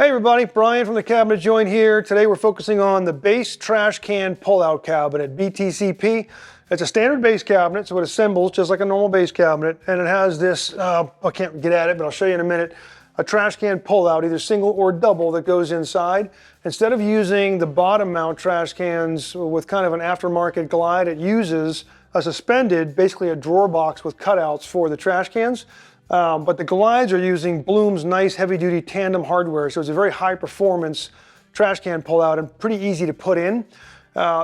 Hey everybody, Brian from the Cabinet Joint here. Today we're focusing on the base trash can pull-out cabinet, BTCP. It's a standard base cabinet, so it assembles just like a normal base cabinet, and it has this, I can't get at it, but I'll show you in a minute, a trash can pull-out, either single or double, that goes inside. Instead of using the bottom mount trash cans with kind of an aftermarket glide, it uses a suspended, basically a drawer box with cutouts for the trash cans. But the glides are using Blum's nice heavy-duty Tandem hardware, so it's a very high-performance trash can pull-out and pretty easy to put in.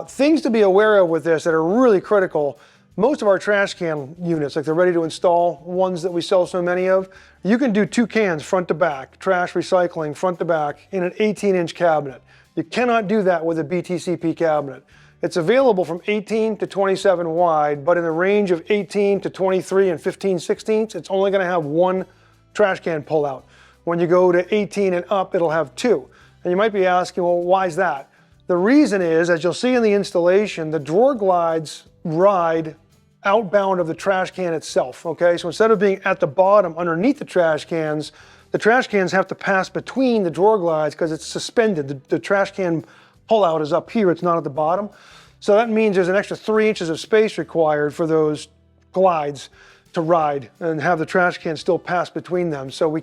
Things to be aware of with this that are really critical: most of our trash can units, like the ready-to-install ones that we sell so many of, you can do 2 cans front to back, trash recycling front to back, in an 18-inch cabinet. You cannot do that with a BTCP cabinet. It's available from 18 to 27 wide, but in the range of 18 to 23 and 15/16, it's only going to have 1 trash can pull out. When you go to 18 and up, it'll have 2. And you might be asking, well, why is that? The reason is, as you'll see in the installation, the drawer glides ride outbound of the trash can itself, okay? So instead of being at the bottom underneath the trash cans have to pass between the drawer glides because it's suspended. The trash can pull-out is up here, it's not at the bottom. So that means there's an extra 3 inches of space required for those glides to ride and have the trash can still pass between them. So we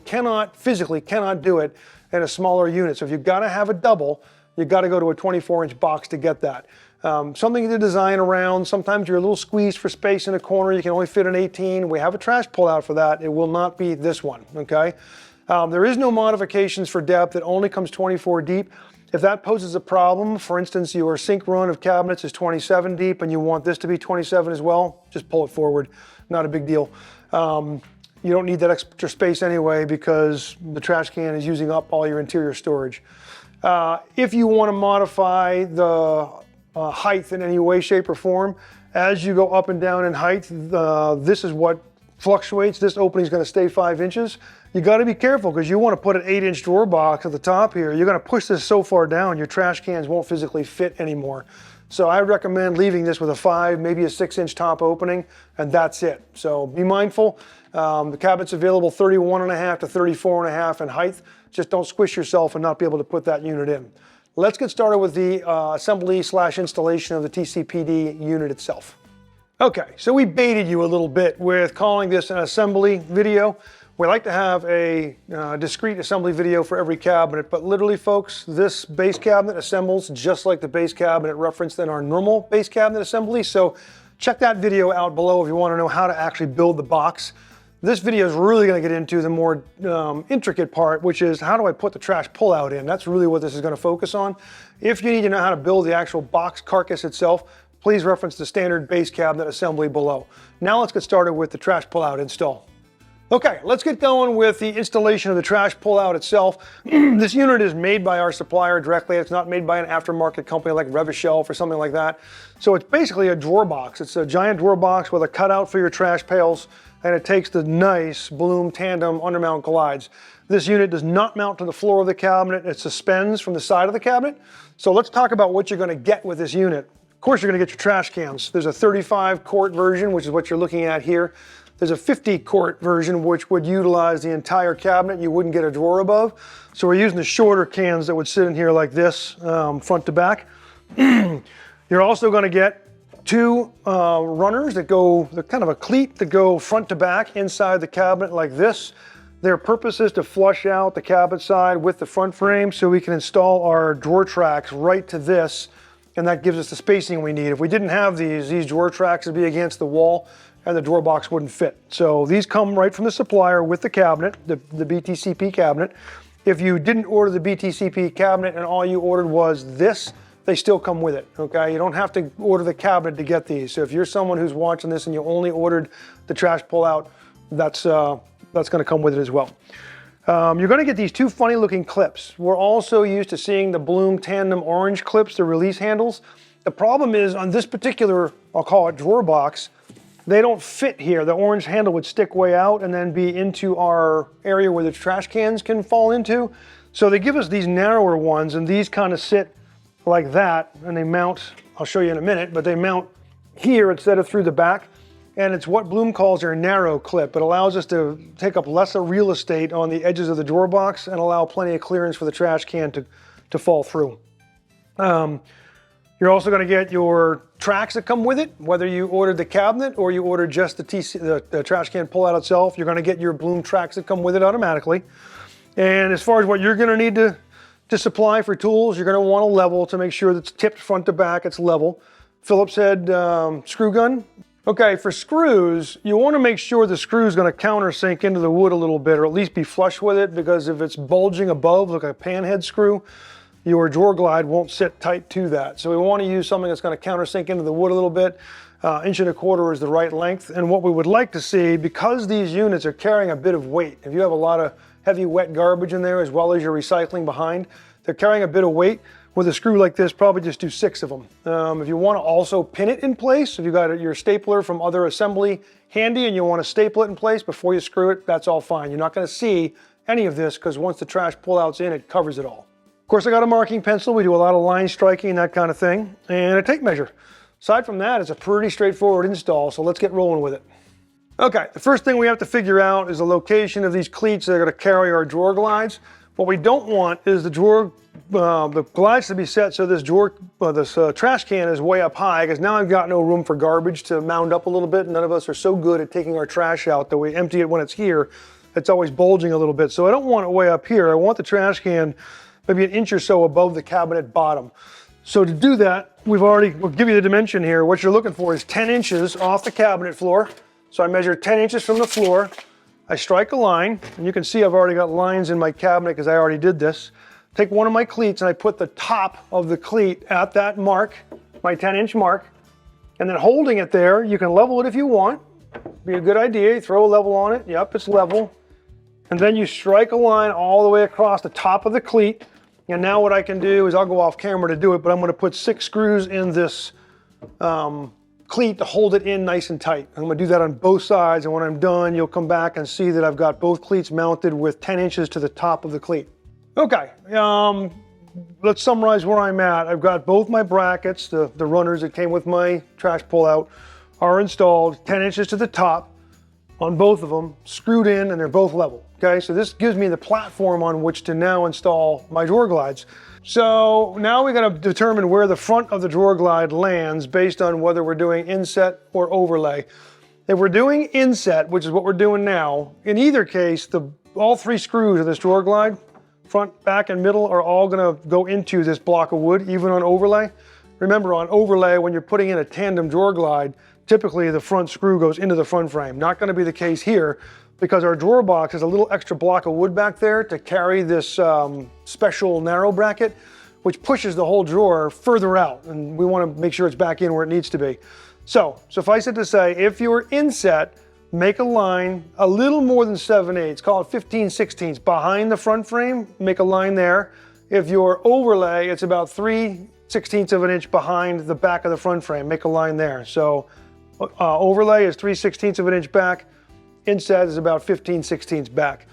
physically cannot do it in a smaller unit. So if you've got to have a double, you've got to go to a 24-inch box to get that. Something to design around. Sometimes you're a little squeezed for space in a corner. You can only fit an 18. We have a trash pull-out for that. It will not be this one, okay? There is no modifications for depth. It only comes 24 deep. If that poses a problem, for instance, your sink run of cabinets is 27 deep and you want this to be 27 as well, just pull it forward. Not a big deal. You don't need that extra space anyway because the trash can is using up all your interior storage. If you want to modify the height in any way, shape, or form, as you go up and down in height, this is what fluctuates. This opening is going to stay 5 inches. You got to be careful because you want to put an 8-inch drawer box at the top here. You're going to push this so far down, your trash cans won't physically fit anymore. So I recommend leaving this with a 5, maybe a 6-inch top opening, and that's it. So be mindful. The cabinet's available 31.5 to 34.5 in height. Just don't squish yourself and not be able to put that unit in. Let's get started with the assembly/installation of the TCPD unit itself. Okay, so we baited you a little bit with calling this an assembly video. We like to have a discrete assembly video for every cabinet, but literally, folks, this base cabinet assembles just like the base cabinet referenced in our normal base cabinet assembly. So check that video out below if you want to know how to actually build the box. This video is really going to get into the more intricate part, which is how do I put the trash pull-out in? That's really what this is going to focus on. If you need to know how to build the actual box carcass itself, please reference the standard base cabinet assembly below. Now let's get started with the trash pull-out install. Okay, let's get going with the installation of the trash pull-out itself. This unit is made by our supplier directly. It's not made by an aftermarket company like Rev-A-Shelf or something like that. So it's basically a drawer box. It's a giant drawer box with a cutout for your trash pails, and it takes the nice Blum Tandem undermount glides. This unit does not mount to the floor of the cabinet. It suspends from the side of the cabinet. So let's talk about what you're going to get with this unit. Of course, you're going to get your trash cans. There's a 35-quart version, which is what you're looking at here. There's a 50-quart version, which would utilize the entire cabinet. You wouldn't get a drawer above. So we're using the shorter cans that would sit in here like this, front to back. You're also going to get 2 runners that go, they're kind of a cleat that go front to back inside the cabinet like this. Their purpose is to flush out the cabinet side with the front frame so we can install our drawer tracks right to this, and that gives us the spacing we need. If we didn't have these drawer tracks would be against the wall and the drawer box wouldn't fit. So these come right from the supplier with the cabinet, the BTCP cabinet. If you didn't order the BTCP cabinet and all you ordered was this, they still come with it, okay? You don't have to order the cabinet to get these. So if you're someone who's watching this and you only ordered the trash pull-out, that's gonna come with it as well. You're gonna get these 2 funny looking clips. We're also used to seeing the Blum Tandem orange clips, the release handles. The problem is on this particular, I'll call it drawer box, they don't fit here. The orange handle would stick way out and then be into our area where the trash cans can fall into. So they give us these narrower ones, and these kind of sit like that, and they mount, I'll show you in a minute, but they mount here instead of through the back. and it's what Blum calls their narrow clip. It allows us to take up less real estate on the edges of the drawer box and allow plenty of clearance for the trash can to fall through. You're also going to get your tracks that come with it, whether you ordered the cabinet or you ordered just the trash can pull-out itself. You're going to get your Blum tracks that come with it automatically. And as far as what you're going to need to supply for tools, you're going to want a level to make sure that it's tipped front to back, it's level. Phillips head screw gun. Okay, for screws, you want to make sure the screw is going to countersink into the wood a little bit, or at least be flush with it, because if it's bulging above, like a pan head screw, your drawer glide won't sit tight to that. So we want to use something that's going to countersink into the wood a little bit. 1.25 inches is the right length. And what we would like to see, because these units are carrying a bit of weight, if you have a lot of heavy wet garbage in there as well as your recycling behind, they're carrying a bit of weight. With a screw like this, probably just do 6 of them. If you want to also pin it in place, if you got your stapler from other assembly handy and you want to staple it in place before you screw it, that's all fine. You're not going to see any of this because once the trash pullout's in, it covers it all. Of course, I got a marking pencil. We do a lot of line striking, that kind of thing, and a tape measure. Aside from that, it's a pretty straightforward install, so let's get rolling with it. Okay, the first thing we have to figure out is the location of these cleats that are going to carry our drawer glides. What we don't want is the glides to be set so this trash can is way up high, because now I've got no room for garbage to mound up a little bit. None of us are so good at taking our trash out that we empty it when it's here. It's always bulging a little bit, so I don't want it way up here. I want the trash can maybe 1 inch or so above the cabinet bottom. So to do that, we'll give you the dimension here. What you're looking for is 10 inches off the cabinet floor. So I measure 10 inches from the floor. I strike a line, and you can see I've already got lines in my cabinet because I already did this. Take one of my cleats and I put the top of the cleat at that mark, my 10-inch mark, and then holding it there, you can level it if you want. Be a good idea. You throw a level on it. Yep, it's level. And then you strike a line all the way across the top of the cleat. And now what I can do is, I'll go off camera to do it, but I'm going to put 6 screws in this cleat to hold it in nice and tight. I'm going to do that on both sides, and when I'm done, you'll come back and see that I've got both cleats mounted with 10 inches to the top of the cleat. Okay, let's summarize where I'm at. I've got both my brackets, the runners that came with my trash pullout, are installed 10 inches to the top on both of them, screwed in, and they're both level. Okay, so this gives me the platform on which to now install my drawer glides. So now we got to determine where the front of the drawer glide lands based on whether we're doing inset or overlay. If we're doing inset, which is what we're doing now, in either case, all 3 screws of this drawer glide, front, back, and middle, are all going to go into this block of wood, even on overlay. Remember, on overlay, when you're putting in a tandem drawer glide, typically the front screw goes into the front frame. Not going to be the case here, because our drawer box has a little extra block of wood back there to carry this special narrow bracket, which pushes the whole drawer further out, and we want to make sure it's back in where it needs to be. So suffice it to say, if you're inset, make a line a little more than 7/8, call it 15/16 behind the front frame, make a line there. If you're overlay, it's about 3/16 of an inch behind the back of the front frame, make a line there. So overlay is 3/16 of an inch back, inset is about 15/16 back.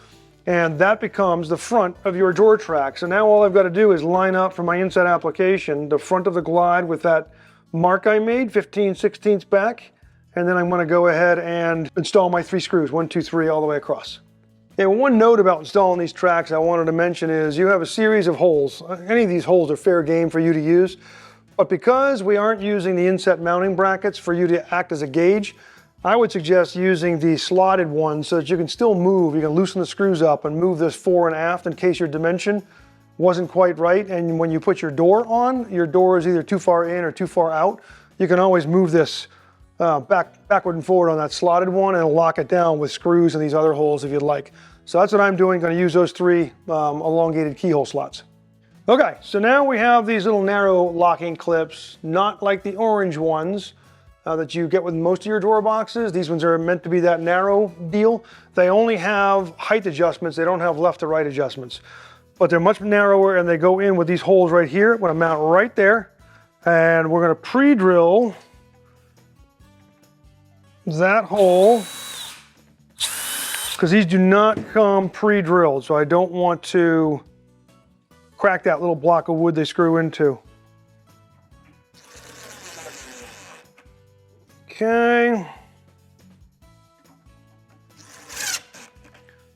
And that becomes the front of your drawer track. So now all I've got to do is line up for my inset application, the front of the glide with that mark I made, 15/16 back. And then I'm going to go ahead and install my 3 screws, 1, 2, 3, all the way across. And one note about installing these tracks I wanted to mention is you have a series of holes. Any of these holes are fair game for you to use. But because we aren't using the inset mounting brackets for you to act as a gauge, I would suggest using the slotted ones so that you can still move. You can loosen the screws up and move this fore and aft in case your dimension wasn't quite right. And when you put your door on, your door is either too far in or too far out. You can always move this backward and forward on that slotted one and lock it down with screws in these other holes if you'd like. So that's what I'm doing. Going to use those 3 elongated keyhole slots. Okay, so now we have these little narrow locking clips, not like the orange ones that you get with most of your drawer boxes. These ones are meant to be that narrow deal. They only have height adjustments. They don't have left to right adjustments, but they're much narrower, and they go in with these holes right here. I'm going to mount right there, and we're going to pre-drill that hole, because these do not come pre-drilled, so I don't want to crack that little block of wood they screw into. Okay,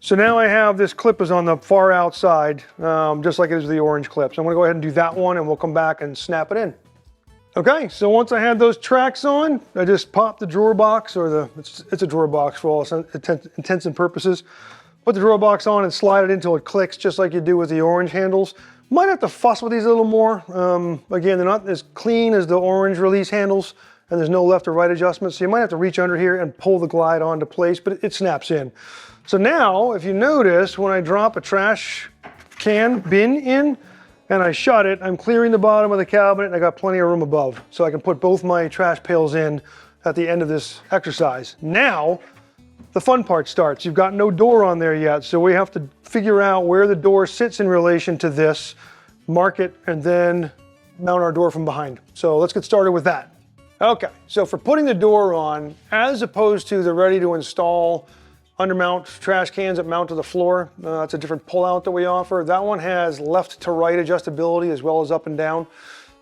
So now I have this clip is on the far outside, just like it is the orange clip. So I'm gonna go ahead and do that one and we'll come back and snap it in. Okay, so once I had those tracks on, I just popped the drawer box, or it's a drawer box for all intents and purposes. Put the drawer box on and slide it until it clicks, just like you do with the orange handles. Might have to fuss with these a little more. Again, they're not as clean as the orange release handles, and there's no left or right adjustment, so you might have to reach under here and pull the glide onto place, but it snaps in. So now, if you notice, when I drop a trash can bin in and I shut it, I'm clearing the bottom of the cabinet and I got plenty of room above. So I can put both my trash pails in at the end of this exercise. Now, the fun part starts. You've got no door on there yet, so we have to figure out where the door sits in relation to this, mark it, and then mount our door from behind. So let's get started with that. Okay, so for putting the door on, as opposed to the ready to install undermount trash cans that mount to the floor, it's a different pullout that we offer. That one has left to right adjustability as well as up and down.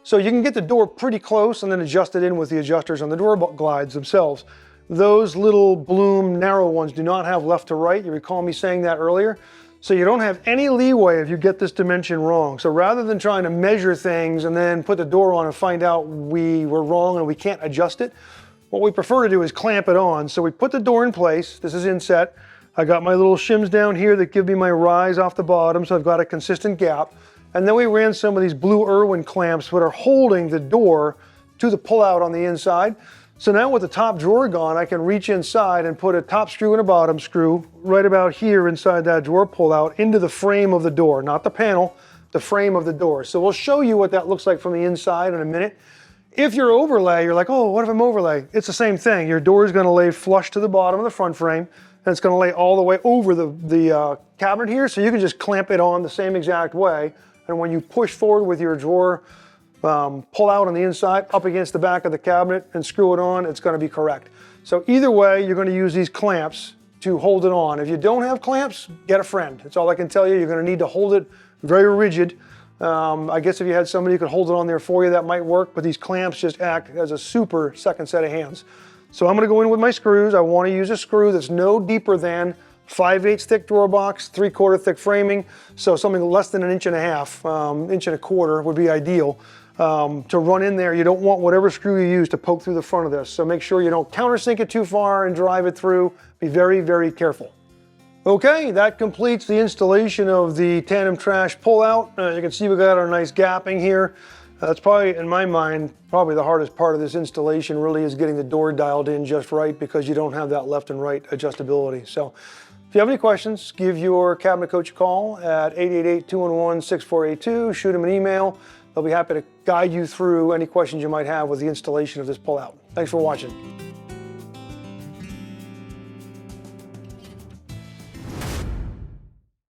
So you can get the door pretty close and then adjust it in with the adjusters on the door glides themselves. Those little Blum narrow ones do not have left to right. You recall me saying that earlier. So you don't have any leeway if you get this dimension wrong. So rather than trying to measure things and then put the door on and find out we were wrong and we can't adjust it, what we prefer to do is clamp it on. So we put the door in place. This is inset. I got my little shims down here that give me my rise off the bottom, so I've got a consistent gap. And then we ran some of these blue Irwin clamps that are holding the door to the pullout on the inside. So now with the top drawer gone, I can reach inside and put a top screw and a bottom screw right about here inside that drawer pullout into the frame of the door, not the panel, the frame of the door. So we'll show you what that looks like from the inside in a minute. If you're overlay, you're like, oh, what if I'm overlay? It's the same thing. Your door is gonna lay flush to the bottom of the front frame, and it's gonna lay all the way over the cabinet here, so you can just clamp it on the same exact way. And when you push forward with your drawer, pull out on the inside, up against the back of the cabinet and screw it on, it's gonna be correct. So either way, you're gonna use these clamps to hold it on. If you don't have clamps, get a friend. That's all I can tell you. You're gonna need to hold it very rigid. I guess if you had somebody who could hold it on there for you, that might work, but these clamps just act as a super second set of hands. So I'm gonna go in with my screws. I wanna use a screw that's no deeper than 5/8 thick drawer box, 3/4 thick framing, so something less than 1.5 inches, inch and a quarter would be ideal. To run in there, you don't want whatever screw you use to poke through the front of this, so make sure you don't countersink it too far and drive it through. Be very, very careful. Okay, that completes the installation of the Tandem trash pullout. As you can see, we got our nice gapping here. That's probably, in my mind, probably the hardest part of this installation really is getting the door dialed in just right, because you don't have that left and right adjustability. So if you have any questions, give your cabinet coach a call at 888-211-6482. Shoot them an email. They'll be happy to guide you through any questions you might have with the installation of this pullout. Thanks for watching.